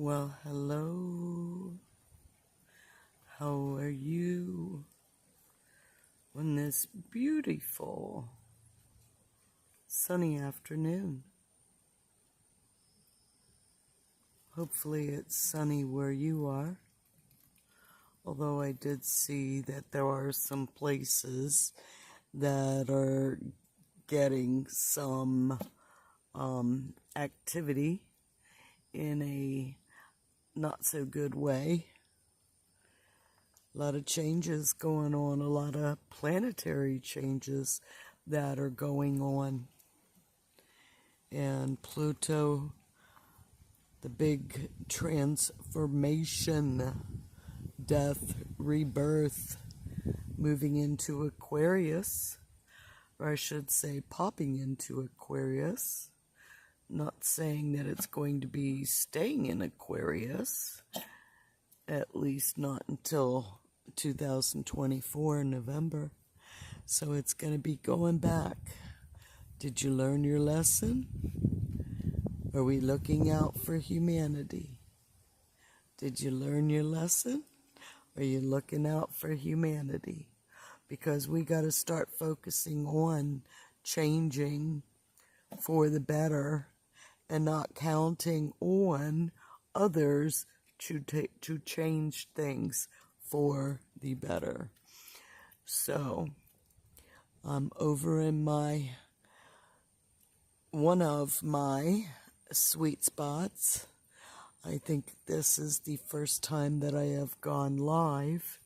Well, hello. How are you on this beautiful sunny afternoon? Hopefully it's sunny where you are. Although I did see that there are some places that are getting some activity in a not so good way. A lot of changes going on, a lot of planetary changes that are going on. And Pluto, the big transformation, death, rebirth, moving into Aquarius, or I should say popping into Aquarius. Not saying that it's going to be staying in Aquarius, at least not until 2024 in November. So it's going to be going back. Did you learn your lesson? Are we looking out for humanity? Did you learn your lesson? Are you looking out for humanity? Because we got to start focusing on changing for the better and not counting on others to change things for the better. So I'm over in one of my sweet spots. I think this is the first time that I have gone live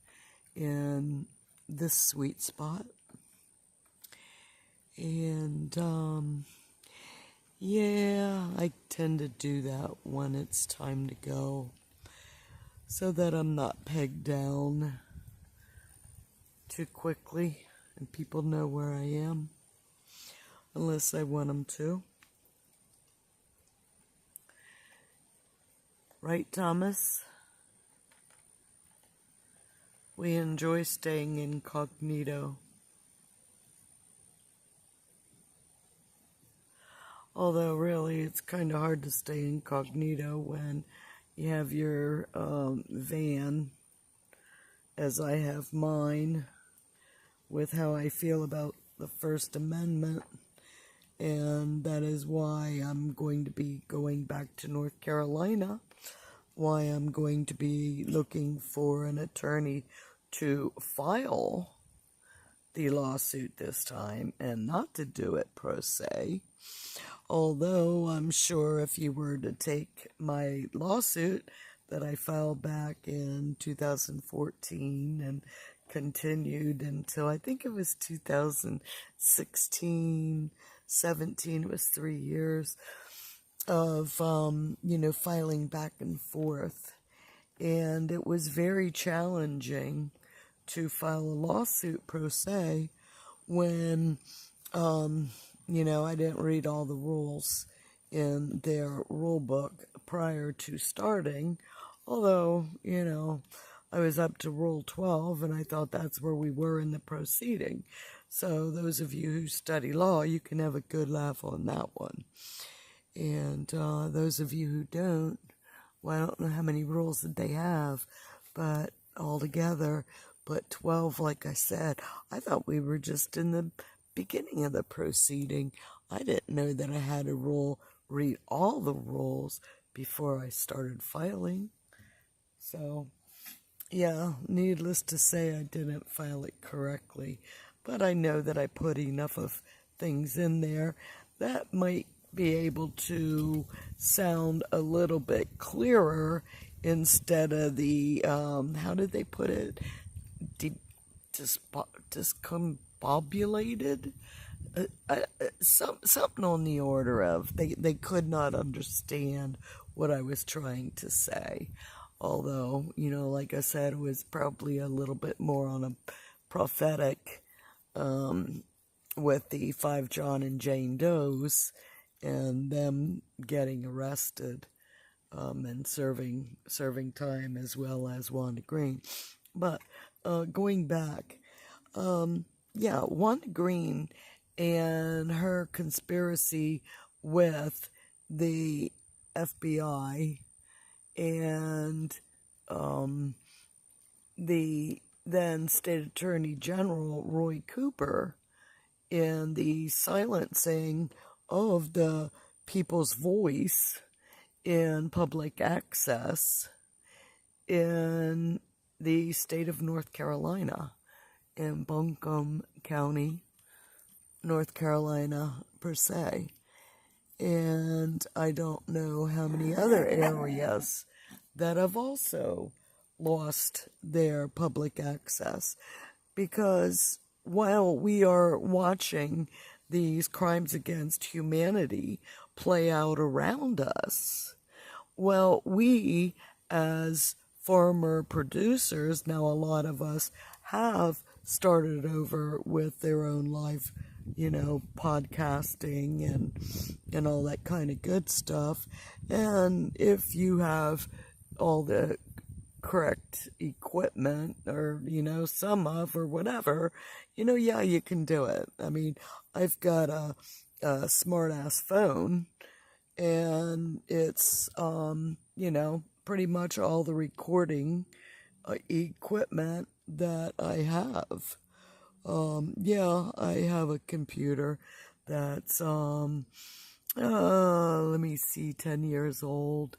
in this sweet spot. And yeah, I tend to do that when it's time to go, so that I'm not pegged down too quickly and people know where I am, unless I want them to. Right, Thomas? We enjoy staying incognito. Although really it's kind of hard to stay incognito when you have your van, as I have mine, with how I feel about the First Amendment. And that is why I'm going to be going back to North Carolina, why I'm going to be looking for an attorney to file the lawsuit this time, and not to do it pro se. Although I'm sure if you were to take my lawsuit that I filed back in 2014 and continued until I think it was 2016, 17, it was 3 years of, filing back and forth. And it was very challenging to file a lawsuit pro se when, I didn't read all the rules in their rule book prior to starting. Although, I was up to Rule 12, and I thought that's where we were in the proceeding. So those of you who study law, you can have a good laugh on that one. And those of you who don't, well, I don't know how many rules that they have, but altogether, but 12, like I said, I thought we were just in the beginning of the proceeding. I didn't know that I had to read all the rules before I started filing. So, yeah, needless to say, I didn't file it correctly. But I know that I put enough of things in there that might be able to sound a little bit clearer instead of the, how did they put it? Discombobulated? Something on the order of, they could not understand what I was trying to say. Although, like I said, it was probably a little bit more on a prophetic, with the 5 John and Jane Does and them getting arrested, and serving time, as well as Wanda Green. But going back, Wanda Green and her conspiracy with the FBI And the then State Attorney General Roy Cooper, in the silencing of the people's voice in public access in the state of North Carolina, in Buncombe County, North Carolina, per se. And I don't know how many other areas that have also lost their public access. Because while we are watching these crimes against humanity play out around us, well, we as farmer producers, now a lot of us have started over with their own live, podcasting and all that kind of good stuff. And if you have all the correct equipment, or some of, or whatever, yeah, you can do it. I mean, I've got a smart ass phone, and it's pretty much all the recording equipment that I have. Yeah, I have a computer that's let me see, 10 years old,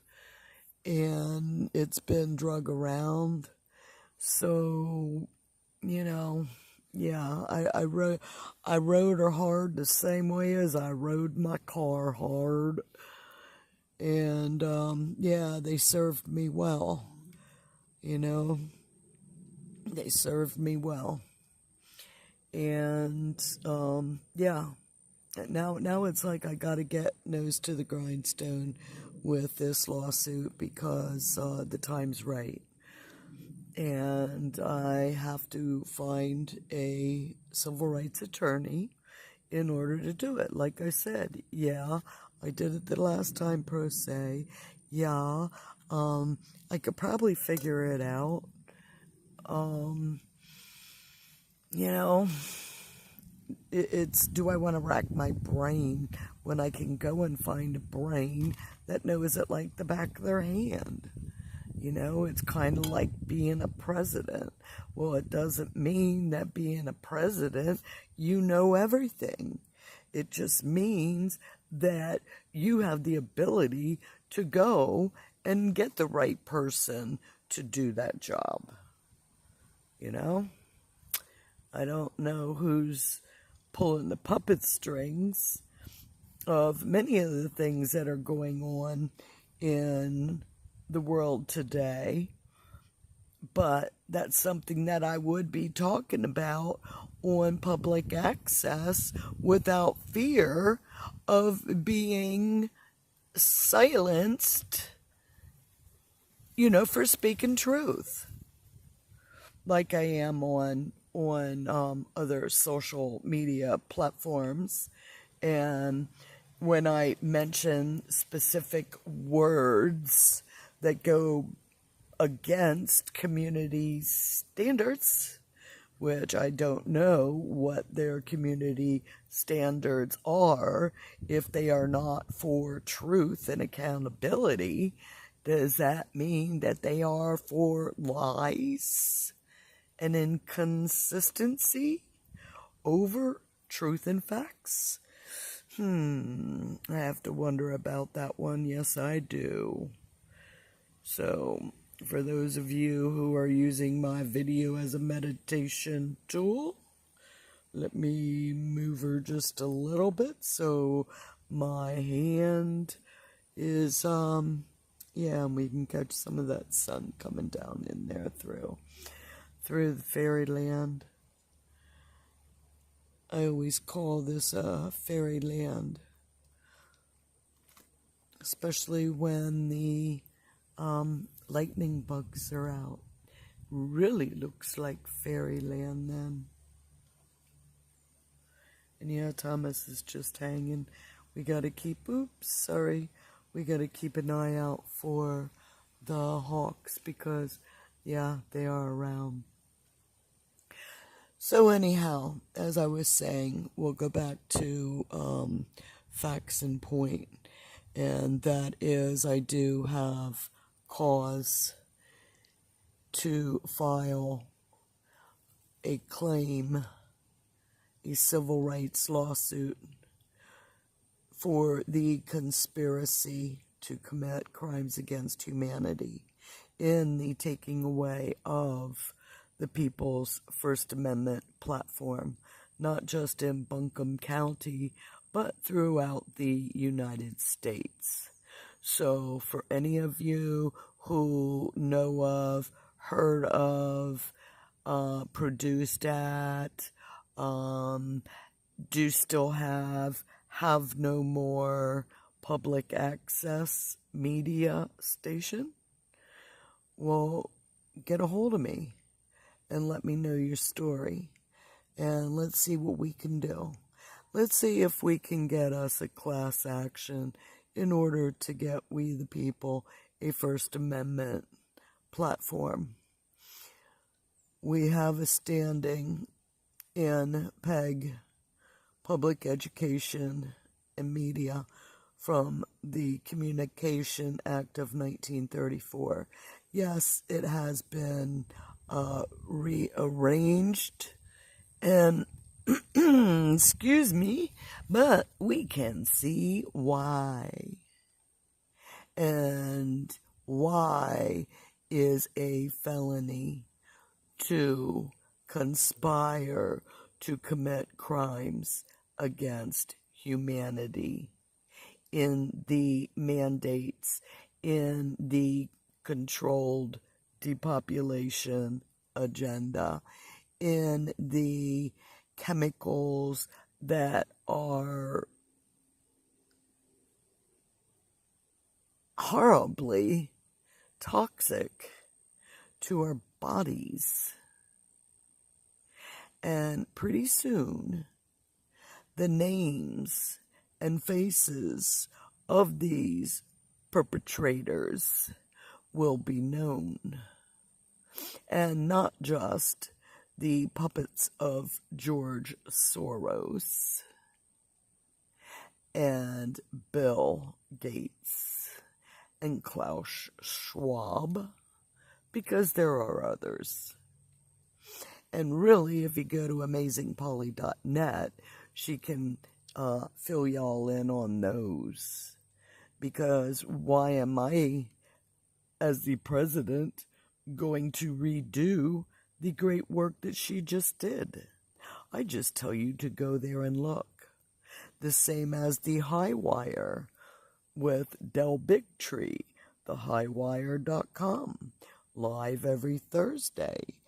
and it's been drug around. So, yeah, I rode her hard the same way as I rode my car hard. And, yeah, they served me well. They served me well. And, yeah, now it's like I gotta get nose to the grindstone with this lawsuit, because the time's right. And I have to find a civil rights attorney in order to do it. Like I said, yeah, I did it the last time pro se. Yeah, I could probably figure it out. It's, do I want to rack my brain when I can go and find a brain that knows it like the back of their hand? It's kind of like being a president. Well, it doesn't mean that being a president, you know everything. It just means that you have the ability to go and get the right person to do that job. I don't know who's pulling the puppet strings of many of the things that are going on in the world today, but that's something that I would be talking about on public access without fear of being silenced, for speaking truth, like I am on other social media platforms. And when I mention specific words that go against community standards, which I don't know what their community standards are, if they are not for truth and accountability, does that mean that they are for lies and inconsistency over truth and facts? I have to wonder about that one. Yes, I do. So, for those of you who are using my video as a meditation tool, let me move her just a little bit so my hand is, yeah, and we can catch some of that sun coming down in there through the fairyland. I always call this a fairyland, especially when the lightning bugs are out. Really looks like fairyland then. And yeah, Thomas is just hanging. We gotta keep an eye out for the hawks, because yeah, they are around. So anyhow, as I was saying, we'll go back to facts and point. And that is, I do have cause to file a claim, a civil rights lawsuit for the conspiracy to commit crimes against humanity in the taking away of the people's First Amendment platform, not just in Buncombe County, but throughout the United States. So for any of you who know of, heard of, produced at, do still have no more public access media station, well, get a hold of me and let me know your story, and let's see what we can do. Let's see if we can get us a class action in order to get we the people a First Amendment platform. We have a standing in PEG, Public Education and Media, from the Communication Act of 1934. Yes, it has been rearranged, and excuse me, but we can see why. And why is a felony to conspire to commit crimes against humanity in the mandates, in the controlled depopulation agenda, in the chemicals that are horribly toxic to our bodies. And pretty soon, the names and faces of these perpetrators will be known. And not just the puppets of George Soros and Bill Gates and Klaus Schwab, because there are others. And really, if you go to amazingpolly.net, she can fill y'all in on those. Because why am I, as the president, going to redo the great work that she just did? I just tell you to go there and look. The same as the Highwire with Del Bigtree, thehighwire.com, live every Thursday,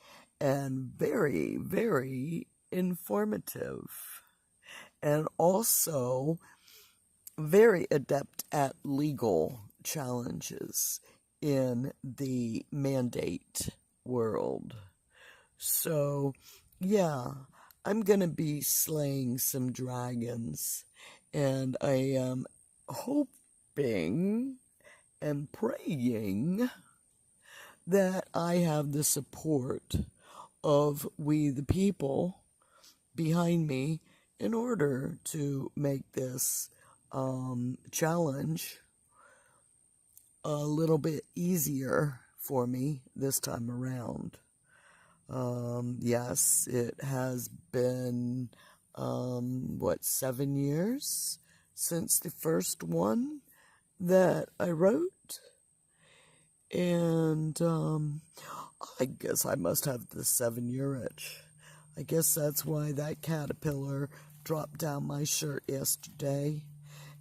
and very, very informative, and also very adept at legal challenges in the mandate world. So, yeah, I'm going to be slaying some dragons, and I am hoping and praying that I have the support of we the people behind me in order to make this challenge a little bit easier for me this time around. Yes, it has been 7 years since the first one that I wrote, and I guess I must have the 7-year itch. I guess that's why that caterpillar dropped down my shirt yesterday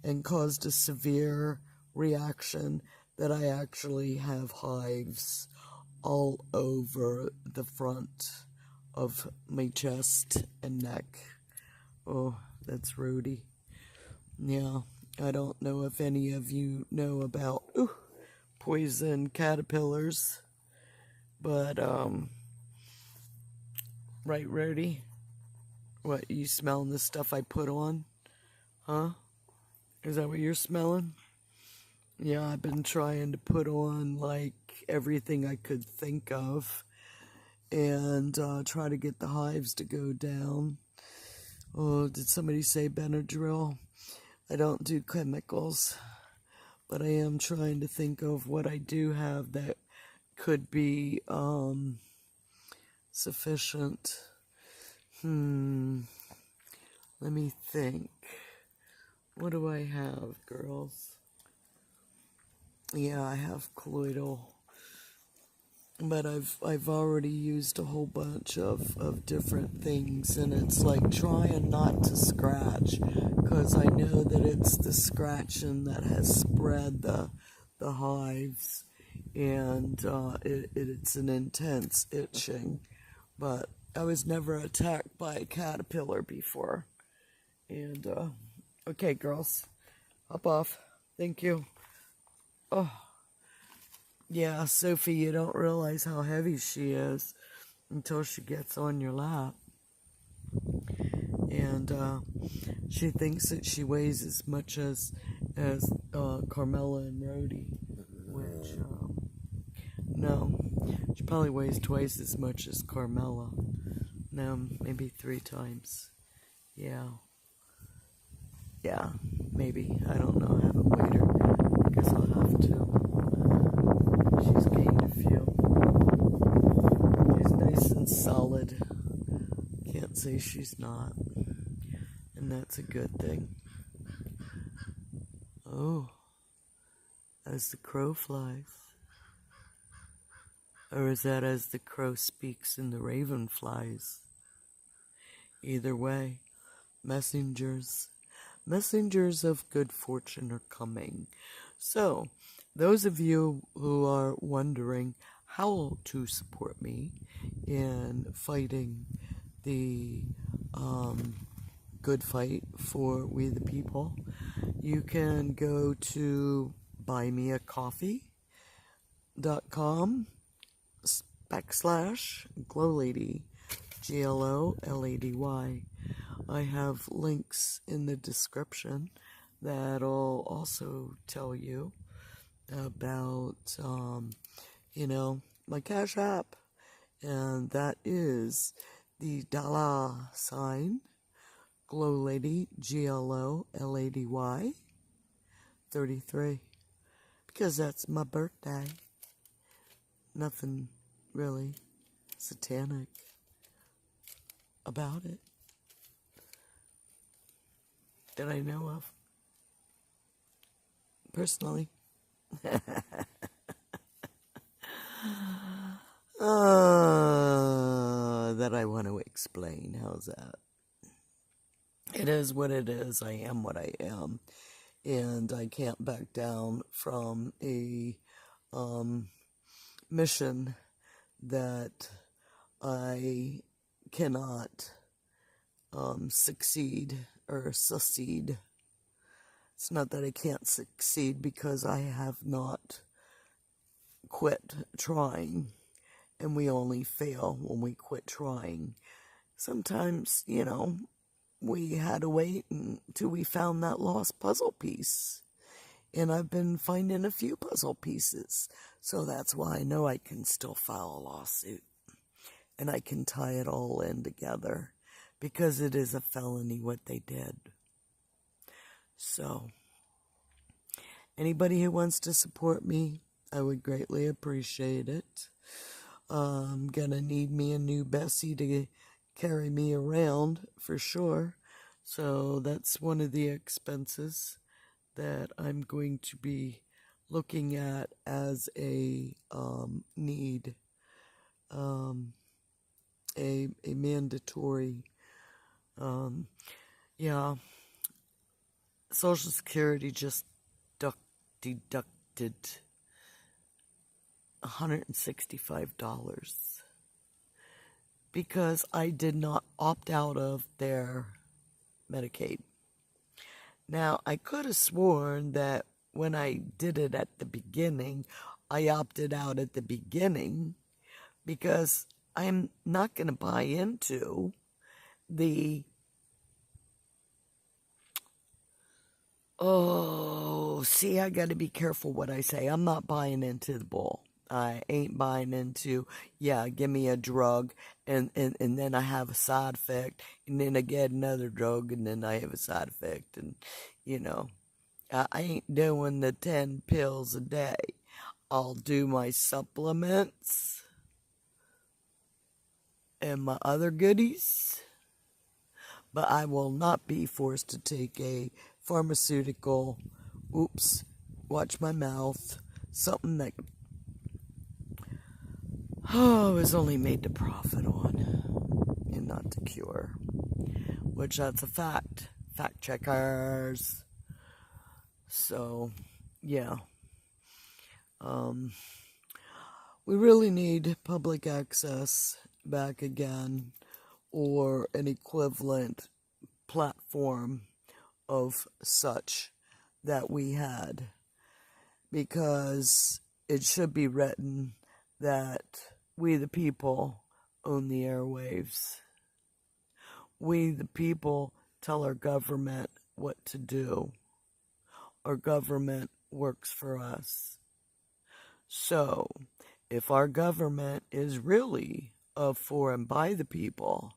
and caused a severe reaction that I actually have hives all over the front of my chest and neck. Oh, that's Rudy. Yeah, I don't know if any of you know about poison caterpillars, but right, Rudy? What, you smelling the stuff I put on? Huh? Is that what you're smelling? Yeah, I've been trying to put on, like, everything I could think of and try to get the hives to go down. Oh, did somebody say Benadryl? I don't do chemicals, but I am trying to think of what I do have that could be sufficient. Let me think. What do I have, girls? Yeah, I have colloidal, but I've already used a whole bunch of different things, and it's like trying not to scratch, because I know that it's the scratching that has spread the hives, and it's an intense itching. But I was never attacked by a caterpillar before. And okay, girls, hop off. Thank you. Oh. Yeah, Sophie, you don't realize how heavy she is until she gets on your lap. And she thinks that she weighs as much as Carmela and Rhodey, which, no, she probably weighs twice as much as Carmela. No, maybe 3 times. Yeah. Yeah, maybe. I don't know. I haven't weighed her. I guess I'll have to. She's gained a few. She's nice and solid. Can't say she's not. And that's a good thing. Oh, as the crow flies. Or is that as the crow speaks and the raven flies? Either way, messengers of good fortune are coming. So, those of you who are wondering how to support me in fighting the good fight for we the people, you can go to buymeacoffee.com/GLoLady, GLoLady. I have links in the description that'll also tell you about, my Cash App. And that is the $sign, GLoLady, GLoLady, 33. Because that's my birthday. Nothing really satanic about it that I know of. Personally. That I want to explain. How's that? It is what it is. I am what I am. And I can't back down from a mission that I cannot succeed or succeed. It's not that I can't succeed, because I have not quit trying, and we only fail when we quit trying. Sometimes, we had to wait until we found that lost puzzle piece, and I've been finding a few puzzle pieces, so that's why I know I can still file a lawsuit, and I can tie it all in together, because it is a felony what they did. So, anybody who wants to support me, I would greatly appreciate it. I'm gonna need me a new Bessie to carry me around for sure. So that's one of the expenses that I'm going to be looking at as a need, a mandatory, yeah. Social Security just deducted $165 because I did not opt out of their Medicaid. Now, I could have sworn that when I did it at the beginning, I opted out at the beginning, because I'm not going to buy into the I got to be careful what I say. I'm not buying into the bull. I ain't buying into, give me a drug, and then I have a side effect, and then I get another drug, and then I have a side effect, and, I ain't doing the 10 pills a day. I'll do my supplements and my other goodies, but I will not be forced to take a pharmaceutical, oops, watch my mouth, something that is only made to profit on and not to cure, which that's a fact. Fact checkers. So, yeah. We really need public access back again, or an equivalent platform of such that we had, because it should be written that we the people own the airwaves. We the people tell our government what to do. Our government works for us. So, if our government is really of, for, and by the people,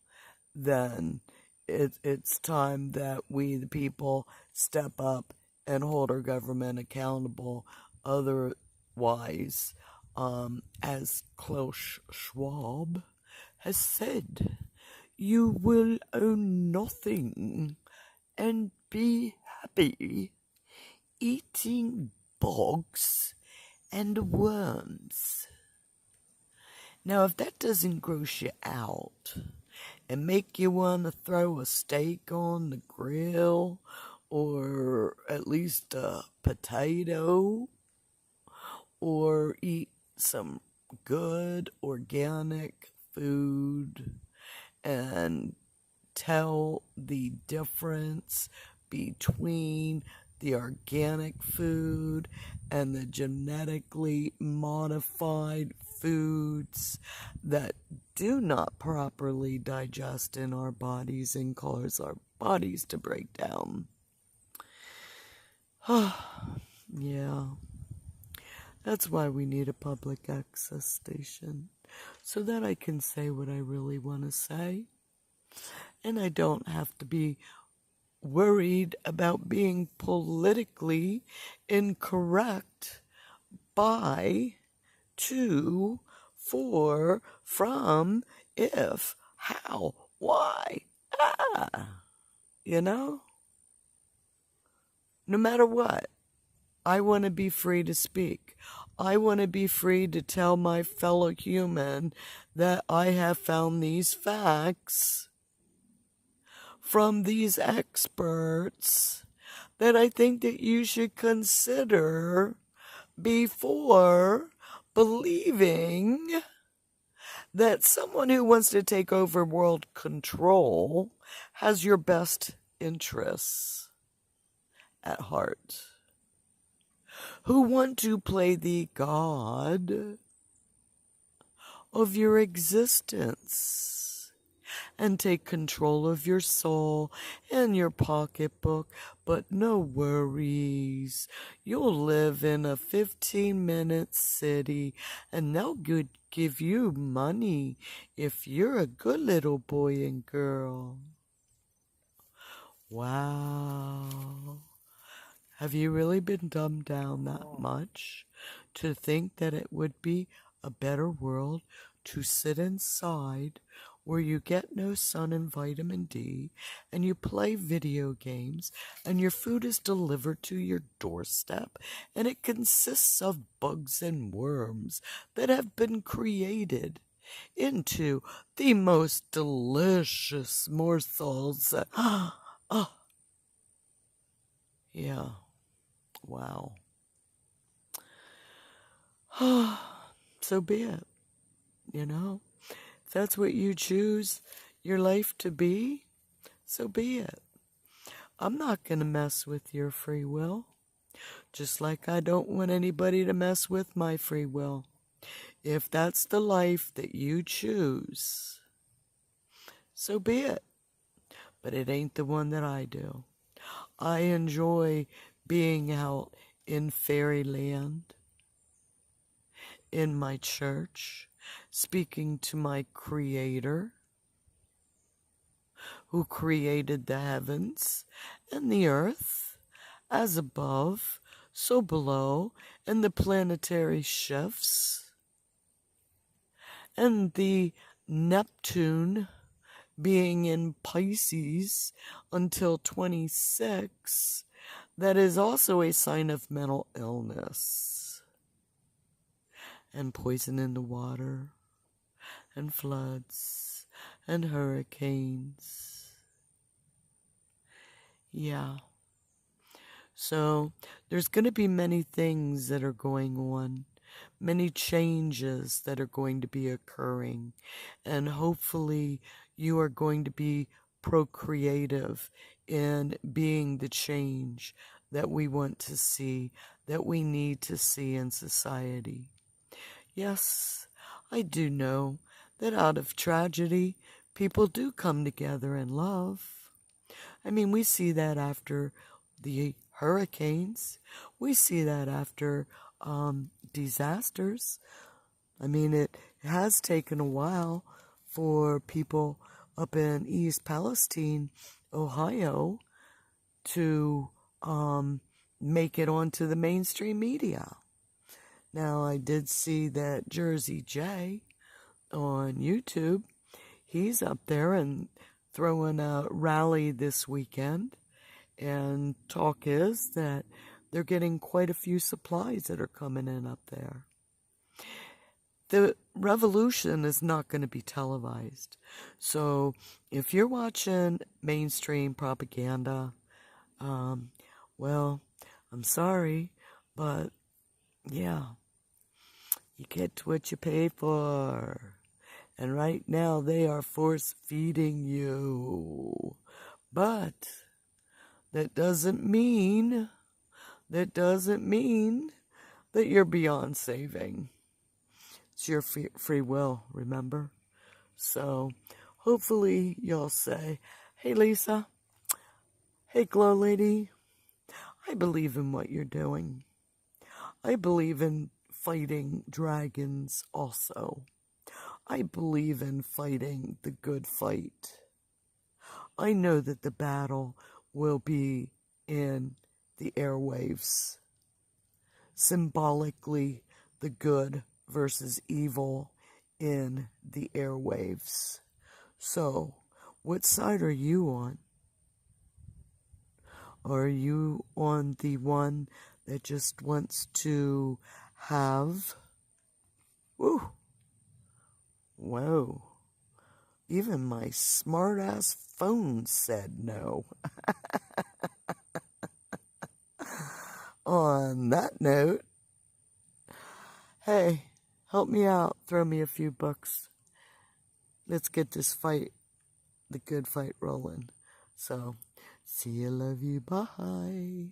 then it's time that we, the people, step up and hold our government accountable. Otherwise, as Klaus Schwab has said, you will own nothing and be happy eating bugs and worms. Now, if that doesn't gross you out and make you want to throw a steak on the grill, or at least a potato, or eat some good organic food and tell the difference between the organic food and the genetically modified foods that do not properly digest in our bodies and cause our bodies to break down. Yeah. That's why we need a public access station, so that I can say what I really want to say, and I don't have to be worried about being politically incorrect by, to, for, from, if, how, why, you know? No matter what, I want to be free to speak. I want to be free to tell my fellow human that I have found these facts from these experts that I think that you should consider before believing that someone who wants to take over world control has your best interests at heart, who want to play the god of your existence and take control of your soul and your pocketbook. But no worries, you'll live in a 15-minute city and they'll give you money if you're a good little boy and girl. Wow. Have you really been dumbed down that much to think that it would be a better world to sit inside, where you get no sun and vitamin D, and you play video games, and your food is delivered to your doorstep, and it consists of bugs and worms that have been created into the most delicious morsels? Oh, yeah. Wow. So be it. You know, if that's what you choose your life to be, so be it. I'm not going to mess with your free will, just like I don't want anybody to mess with my free will. If that's the life that you choose, so be it. But it ain't the one that I do. I enjoy being out in fairyland, in my church, speaking to my Creator, who created the heavens and the earth as above, so below, and the planetary shifts, and the Neptune being in Pisces until 26, that is also a sign of mental illness and poison in the water and floods and hurricanes. Yeah. So there's going to be many things that are going on, many changes that are going to be occurring, and hopefully you are going to be procreative in being the change that we want to see, that we need to see in society. Yes, I do know that out of tragedy, people do come together in love. I mean, we see that after the hurricanes. We see that after disasters. I mean, it has taken a while for people up in East Palestine, Ohio, to make it onto the mainstream media. Now, I did see that Jersey J on YouTube, he's up there and throwing a rally this weekend, and talk is that they're getting quite a few supplies that are coming in up there. The revolution is not going to be televised. So if you're watching mainstream propaganda, well, I'm sorry, but yeah, you get what you pay for. And right now they are force feeding you. But that doesn't mean that you're beyond saving. It's your free will, remember? So hopefully you'll say, hey Lisa, hey GLoLady, I believe in what you're doing. I believe in fighting dragons also. I believe in fighting the good fight. I know that the battle will be in the airwaves. Symbolically, the good versus evil in the airwaves. So, what side are you on? Are you on the one that just wants to have... Woo! Whoa. Even my smart-ass phone said no. On that note, hey, help me out. Throw me a few bucks. Let's get this fight, the good fight, rolling. So, see you, love you, bye.